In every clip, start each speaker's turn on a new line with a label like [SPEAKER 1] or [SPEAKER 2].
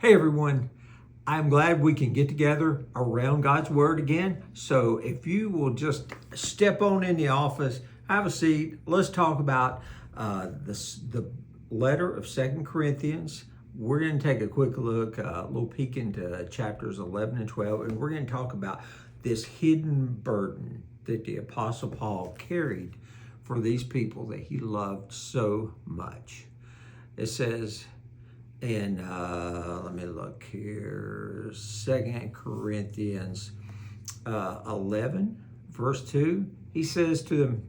[SPEAKER 1] Hey everyone, I'm glad we can get together around God's Word again. So if you will just step on in the office, have a seat, let's talk about the letter of Second Corinthians. We're going to take a quick look, a little peek into chapters 11 and 12, and we're going to talk about this hidden burden that the Apostle Paul carried for these people that he loved so much. It says, and let me look here, Second Corinthians 11, verse 2, he says to them,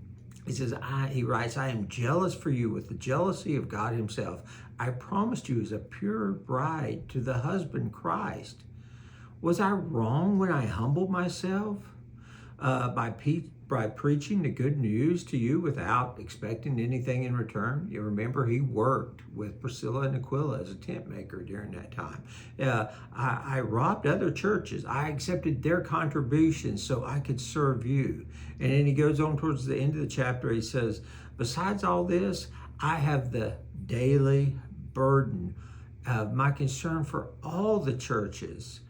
[SPEAKER 1] he writes, I am jealous for you with the jealousy of God himself. I promised you as a pure bride to the husband Christ. Was I wrong when I humbled myself by preaching the good news to you without expecting anything in return? You remember he worked with Priscilla and Aquila as a tent maker during that time. I robbed other churches. I accepted their contributions so I could serve you. And then he goes on towards the end of the chapter. He says, besides all this, I have the daily burden of my concern for all the churches.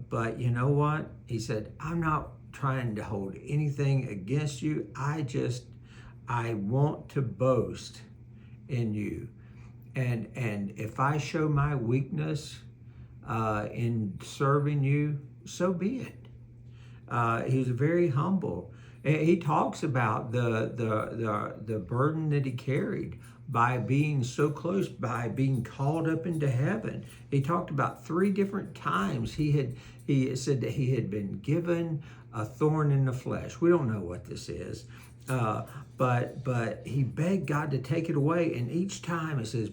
[SPEAKER 1] But you know what? He said, I'm not trying to hold anything against you. I want to boast in you. And if I show my weakness in serving you, so be it. He was very humble. And he talks about the burden that he carried by being so close, by being called up into heaven. He talked about 3 different times he said that he had been given a thorn in the flesh. We don't know what this is, but he begged God to take it away. And each time it says,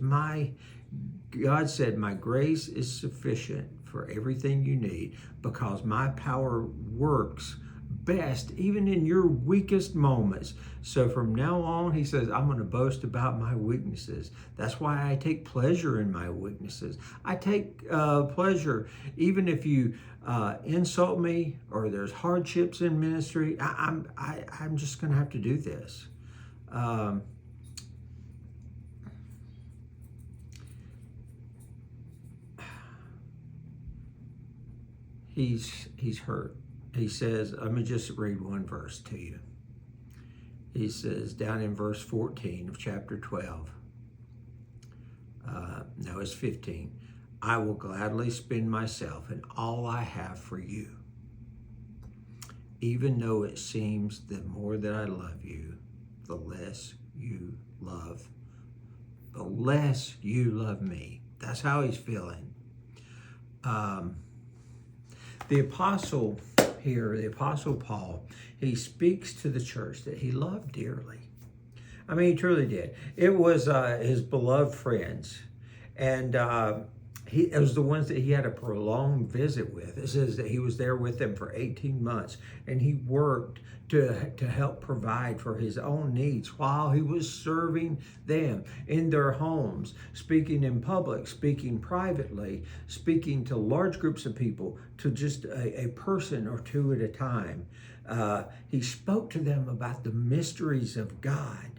[SPEAKER 1] God said, my grace is sufficient for everything you need because my power works best even in your weakest moments. So from now on, he says, I'm going to boast about my weaknesses. That's why I take pleasure in my weaknesses. I take pleasure even if you insult me or there's hardships in ministry. I'm just going to have to do this. He's hurt. He says, let me just read one verse to you. He says down in verse 14 of chapter 12, no, it's 15. I will gladly spend myself and all I have for you. Even though it seems the more that I love you, the less you love me. That's how he's feeling. The apostle Paul, he speaks to the church that he loved dearly. I mean, he truly did. It was his beloved friends, and it was the ones that he had a prolonged visit with. It says that he was there with them for 18 months, and he worked to help provide for his own needs while he was serving them in their homes, speaking in public, speaking privately, speaking to large groups of people, to just a person or two at a time. He spoke to them about the mysteries of God,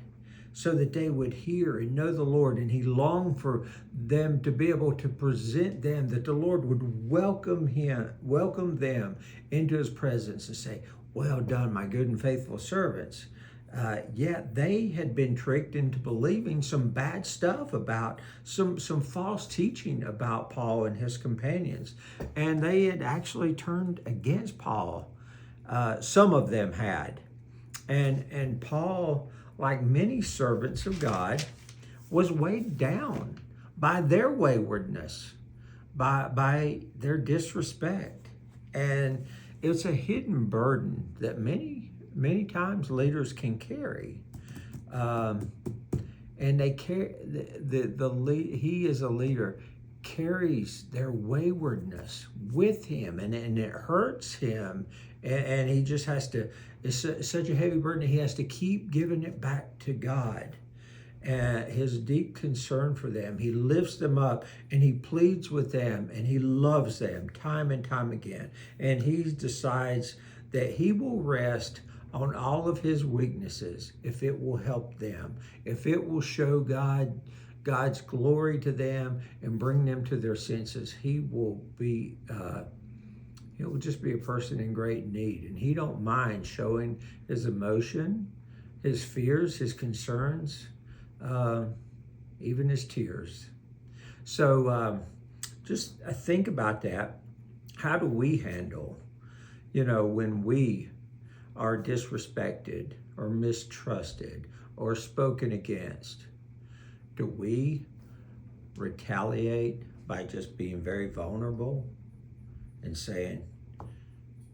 [SPEAKER 1] so that they would hear and know the Lord. And he longed for them to be able to present them, that the Lord would welcome them into his presence and say, well done, my good and faithful servants. Yet they had been tricked into believing some bad stuff about some false teaching about Paul and his companions. And they had actually turned against Paul. Some of them had. And Paul, like many servants of God, was weighed down by their waywardness, by their disrespect. And it's a hidden burden that many times leaders can carry. And they carry, he as a leader carries their waywardness with him, and it hurts him, and he just has to, it's such a heavy burden, he has to keep giving it back to God. His deep concern for them, he lifts them up and he pleads with them and he loves them time and time again. And he decides that he will rest on all of his weaknesses if it will help them, if it will show God God's glory to them and bring them to their senses, he will just be a person in great need. And he don't mind showing his emotion, his fears, his concerns, even his tears. So just think about that. How do we handle, when we are disrespected or mistrusted or spoken against? Do we retaliate by just being very vulnerable and saying,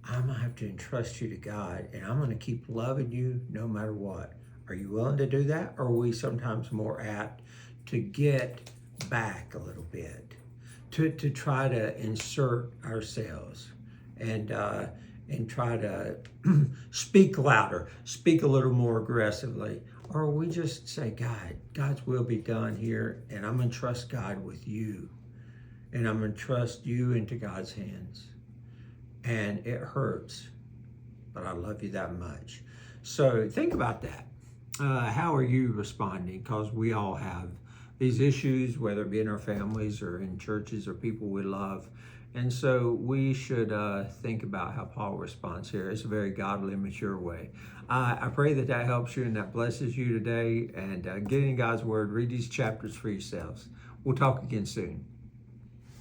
[SPEAKER 1] I'm going to have to entrust you to God, and I'm going to keep loving you no matter what? Are you willing to do that? Or are we sometimes more apt to get back a little bit, to try to insert ourselves and try to speak louder, speak a little more aggressively? Or we just say, God's will be done here, and I'm going to trust God with you, and I'm going to trust you into God's hands. And it hurts, but I love you that much. So think about that. How are you responding? Because we all have these issues, whether it be in our families or in churches or people we love. And so we should think about how Paul responds here. It's a very godly, mature way. I pray that helps you and that blesses you today. And get in God's word, read these chapters for yourselves. We'll talk again soon.